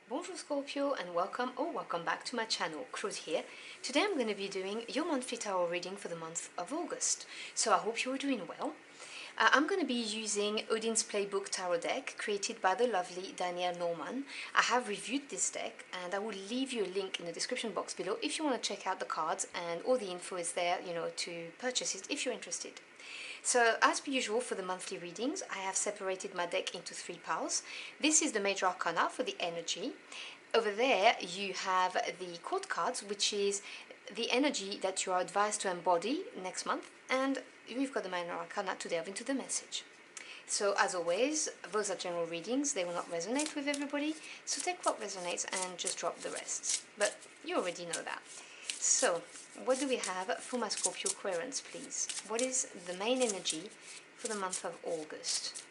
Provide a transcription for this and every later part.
Bonjour Scorpio and welcome or welcome back to my channel, Claude here. Today I'm going to be doing your monthly tarot reading for the month of August. So I hope you're doing well. I'm going to be using Odin's Playbook tarot deck created by the lovely Dani'el. I have reviewed this deck and I will leave you a link in the description box below if you want to check out the cards, and all the info is there, to purchase it if you're interested. So as per usual for the monthly readings, I have separated my deck into three piles. This is the major arcana for the energy. Over there you have the court cards, which is the energy that you are advised to embody next month, and we've got the minor arcana to delve into the message. So as always, those are general readings, they will not resonate with everybody, so take what resonates and just drop the rest. But you already know that. So, what do we have for my Scorpio querents, please? What is the main energy for the month of August?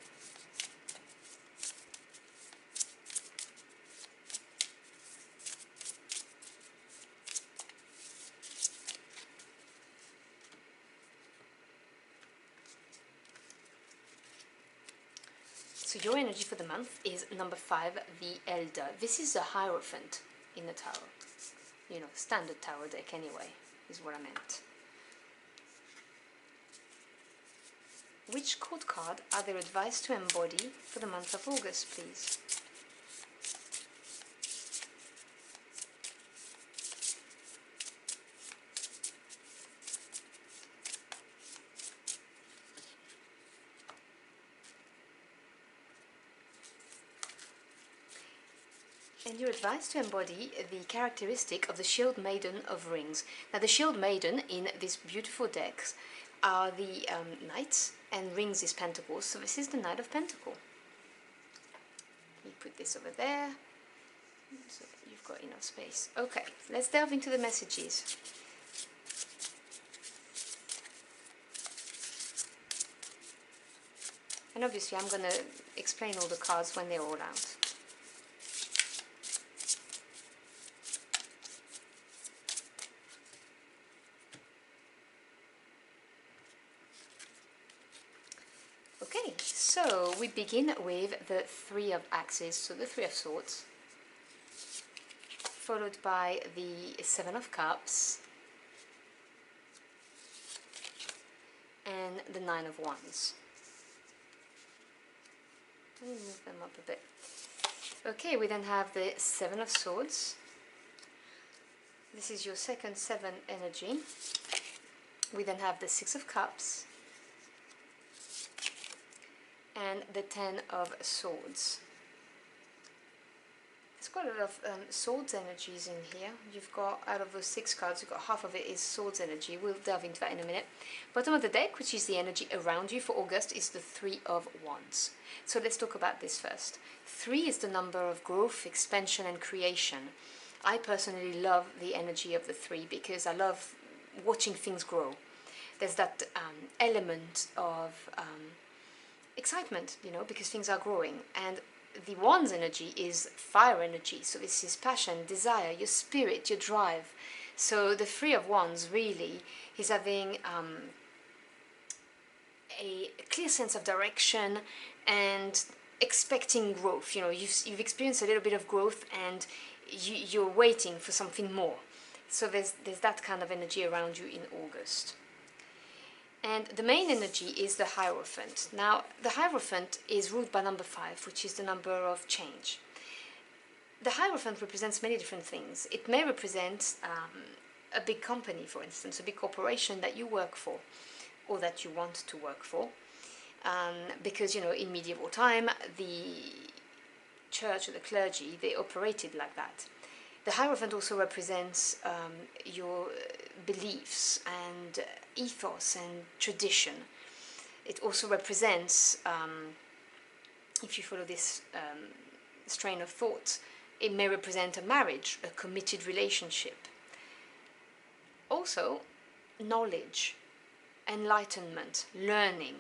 So your energy for the month is number 5, the Elder. This is the Hierophant in the tarot. Standard tarot deck anyway, is what I meant. Which court card are they advised to embody for the month of August, please? And you're advised to embody the characteristic of the Shield Maiden of Rings. Now the Shield Maiden in this beautiful deck are the Knights, and Rings is Pentacles, so this is the Knight of Pentacles. You put this over there, so you've got enough space. Okay, let's delve into the messages. And obviously I'm going to explain all the cards when they're all out. Okay, so we begin with the Three of Axes, so the Three of Swords, followed by the Seven of Cups and the Nine of Wands. Let me move them up a bit. Okay, we then have the Seven of Swords. This is your second 7 energy. We then have the Six of Cups and the 10 of Swords. There's quite a lot of swords energies in here. You've got, out of those 6 cards, you've got half of it is swords energy. We'll delve into that in a minute. Bottom of the deck, which is the energy around you for August, is the Three of Wands. So let's talk about this first. 3 is the number of growth, expansion and creation. I personally love the energy of the 3 because I love watching things grow. There's that element of excitement, because things are growing. And the Wands energy is fire energy, so this is passion, desire, your spirit, your drive. So the Three of Wands really is having a clear sense of direction and expecting growth. You've experienced a little bit of growth and you're waiting for something more. So there's that kind of energy around you in August. And the main energy is the Hierophant. Now, the Hierophant is ruled by number 5, which is the number of change. The Hierophant represents many different things. It may represent a big company, for instance, a big corporation that you work for, or that you want to work for. Because, in medieval time, the church or the clergy, they operated like that. The Hierophant also represents your beliefs and ethos and tradition. It also represents, if you follow this strain of thought, it may represent a marriage, a committed relationship. Also, knowledge, enlightenment, learning,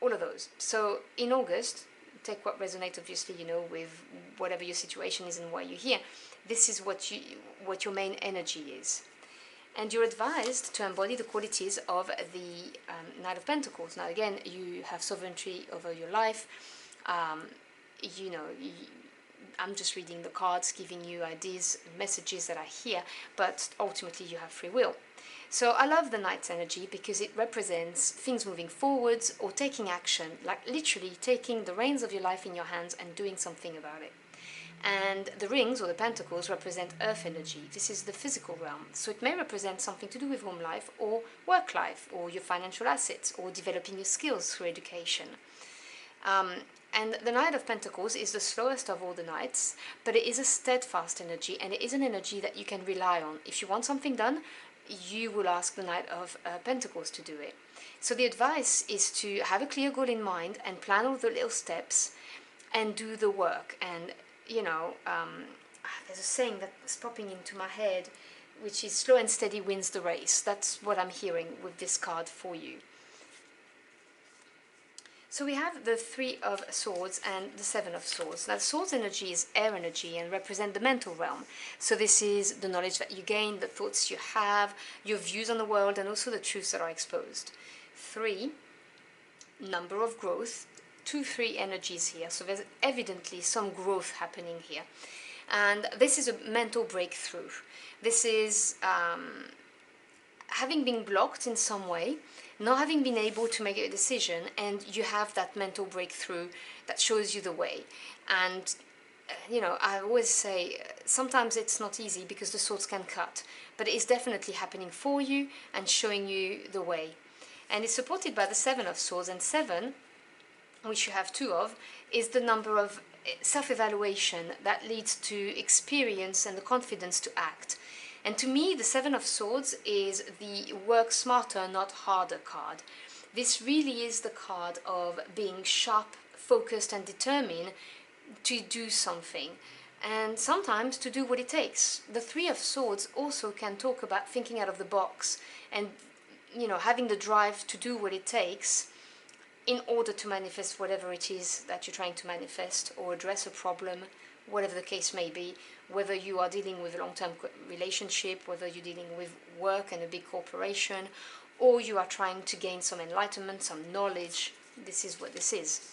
all of those. So in August, take what resonates, obviously, with whatever your situation is and why you're here. This is what your main energy is. And you're advised to embody the qualities of the Knight of Pentacles. Now again, you have sovereignty over your life. I'm just reading the cards, giving you ideas, messages that I hear, but ultimately you have free will. So I love the Knight's energy because it represents things moving forwards or taking action, like literally taking the reins of your life in your hands and doing something about it. And the rings, or the pentacles, represent earth energy. This is the physical realm. So it may represent something to do with home life or work life or your financial assets or developing your skills through education. And the Knight of Pentacles is the slowest of all the knights, but it is a steadfast energy, and it is an energy that you can rely on. If you want something done, you will ask the Knight of Pentacles to do it. So the advice is to have a clear goal in mind and plan all the little steps and do the work. And there's a saying that's popping into my head, which is slow and steady wins the race. That's what I'm hearing with this card for you. So we have the Three of Swords and the Seven of Swords. Now the Swords energy is air energy and represent the mental realm. So this is the knowledge that you gain, the thoughts you have, your views on the world, and also the truths that are exposed. 3, number of growth. 2, 3 energies here. So there's evidently some growth happening here. And this is a mental breakthrough. This is having been blocked in some way, not having been able to make a decision, and you have that mental breakthrough that shows you the way. And I always say sometimes it's not easy because the swords can cut, but it is definitely happening for you and showing you the way. And it's supported by the Seven of Swords, and 7, which you have 2 of, is the number of self-evaluation that leads to experience and the confidence to act. And to me, the Seven of Swords is the work smarter, not harder card. This really is the card of being sharp, focused and determined to do something. And sometimes to do what it takes. The Three of Swords also can talk about thinking out of the box and, having the drive to do what it takes in order to manifest whatever it is that you're trying to manifest or address a problem, whatever the case may be, whether you are dealing with a long-term relationship, whether you're dealing with work and a big corporation, or you are trying to gain some enlightenment, some knowledge. This is what this is.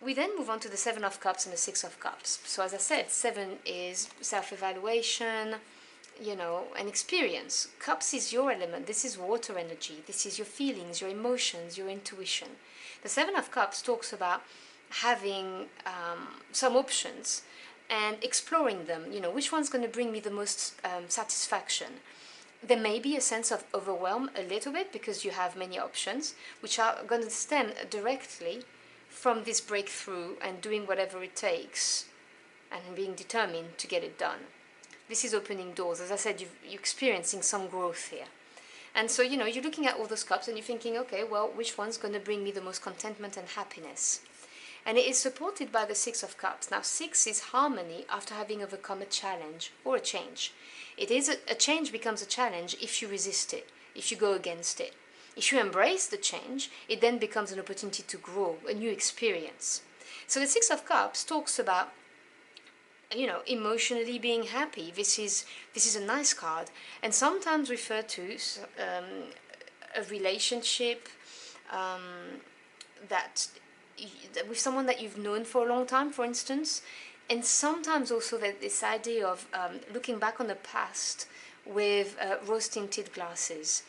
We then move on to the Seven of Cups and the Six of Cups. So as I said, 7 is self-evaluation, an experience. Cups is your element. This is water energy. This is your feelings, your emotions, your intuition. The Seven of Cups talks about having some options and exploring them. Which one's going to bring me the most satisfaction? There may be a sense of overwhelm a little bit because you have many options, which are going to stem directly from this breakthrough and doing whatever it takes and being determined to get it done. This is opening doors. As I said, you're experiencing some growth here. And so, you're looking at all those cups and you're thinking, okay, well, which one's going to bring me the most contentment and happiness? And it is supported by the Six of Cups. Now, 6 is harmony after having overcome a challenge or a change. It is a change becomes a challenge if you resist it, if you go against it. If you embrace the change, it then becomes an opportunity to grow, a new experience. So the Six of Cups talks about, emotionally being happy. This is a nice card, and sometimes referred to a relationship that with someone that you've known for a long time, for instance, and sometimes also that this idea of looking back on the past with rose-tinted glasses.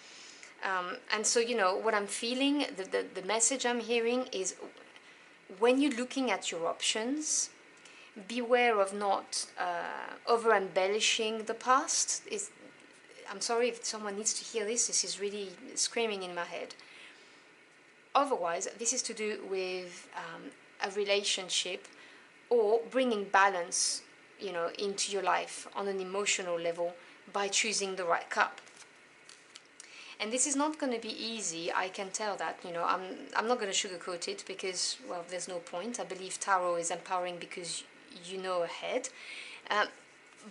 And so, what I'm feeling, the message I'm hearing is when you're looking at your options, beware of not over-embellishing the past. I'm sorry if someone needs to hear this. This is really screaming in my head. Otherwise, this is to do with a relationship or bringing balance, into your life on an emotional level by choosing the right cup. And this is not going to be easy, I can tell that. I'm not going to sugarcoat it because, well, there's no point. I believe tarot is empowering because you know ahead.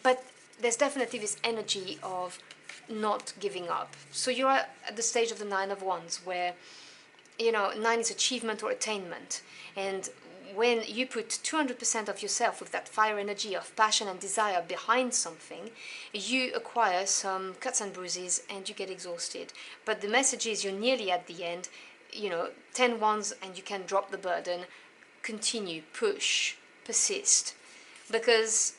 But there's definitely this energy of not giving up. So you're at the stage of the Nine of Wands where, 9 is achievement or attainment. And when you put 200% of yourself with that fire energy of passion and desire behind something, you acquire some cuts and bruises and you get exhausted. But the message is you're nearly at the end, 10 wands and you can drop the burden, continue, push, persist, because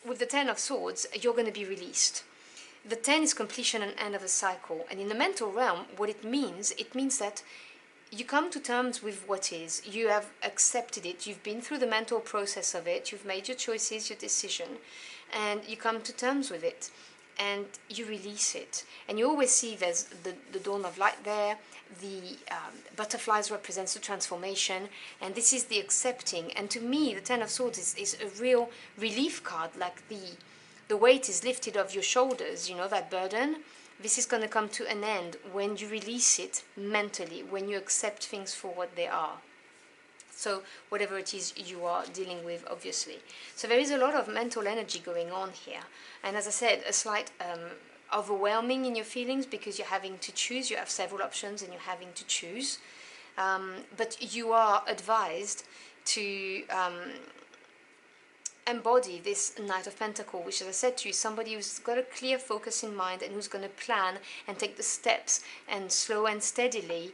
with the Ten of Swords, you're going to be released. The 10 is completion and end of a cycle, and in the mental realm, what it means that you come to terms with what is, you have accepted it, you've been through the mental process of it, you've made your choices, your decision, and you come to terms with it, and you release it. And you always see there's the dawn of light there, the butterflies represents the transformation, and this is the accepting. And to me, the Ten of Swords is a real relief card, like the weight is lifted off your shoulders, you know, that burden. This is going to come to an end when you release it mentally, when you accept things for what they are. So whatever it is you are dealing with, obviously. So there is a lot of mental energy going on here. And as I said, a slight overwhelming in your feelings, because you're having to choose. You have several options and you're having to choose. But you are advised to embody this Knight of Pentacles, which, as I said to you, is somebody who's got a clear focus in mind and who's going to plan and take the steps and slow and steadily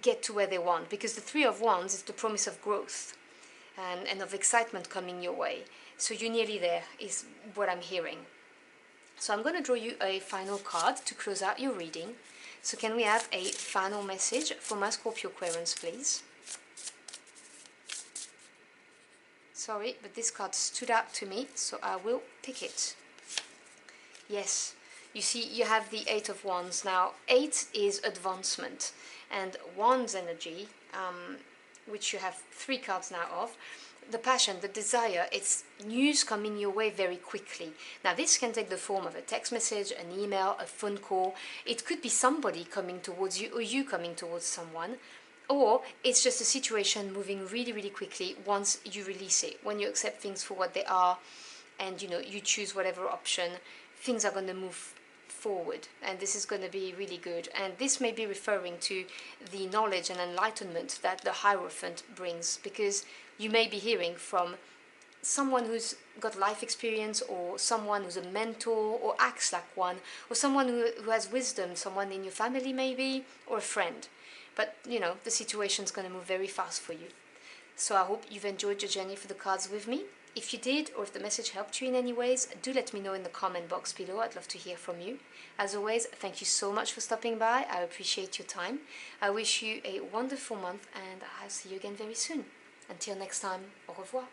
get to where they want. Because the Three of Wands is the promise of growth and of excitement coming your way. So you're nearly there, is what I'm hearing. So I'm going to draw you a final card to close out your reading. So can we have a final message for my Scorpio Aquarians, please? Sorry, but this card stood out to me, so I will pick it. Yes, you see, you have the Eight of Wands. Now, 8 is advancement, and Wands energy, which you have 3 cards now of, the passion, the desire, it's news coming your way very quickly. Now, this can take the form of a text message, an email, a phone call. It could be somebody coming towards you or you coming towards someone. Or it's just a situation moving really, really quickly once you release it. When you accept things for what they are and, you know, you choose whatever option, things are going to move forward. And this is going to be really good. And this may be referring to the knowledge and enlightenment that the Hierophant brings, because you may be hearing from someone who's got life experience, or someone who's a mentor or acts like one, or someone who has wisdom, someone in your family maybe, or a friend. But, you know, the situation's going to move very fast for you. So I hope you've enjoyed your journey for the cards with me. If you did, or if the message helped you in any ways, do let me know in the comment box below. I'd love to hear from you. As always, thank you so much for stopping by. I appreciate your time. I wish you a wonderful month, and I'll see you again very soon. Until next time, au revoir.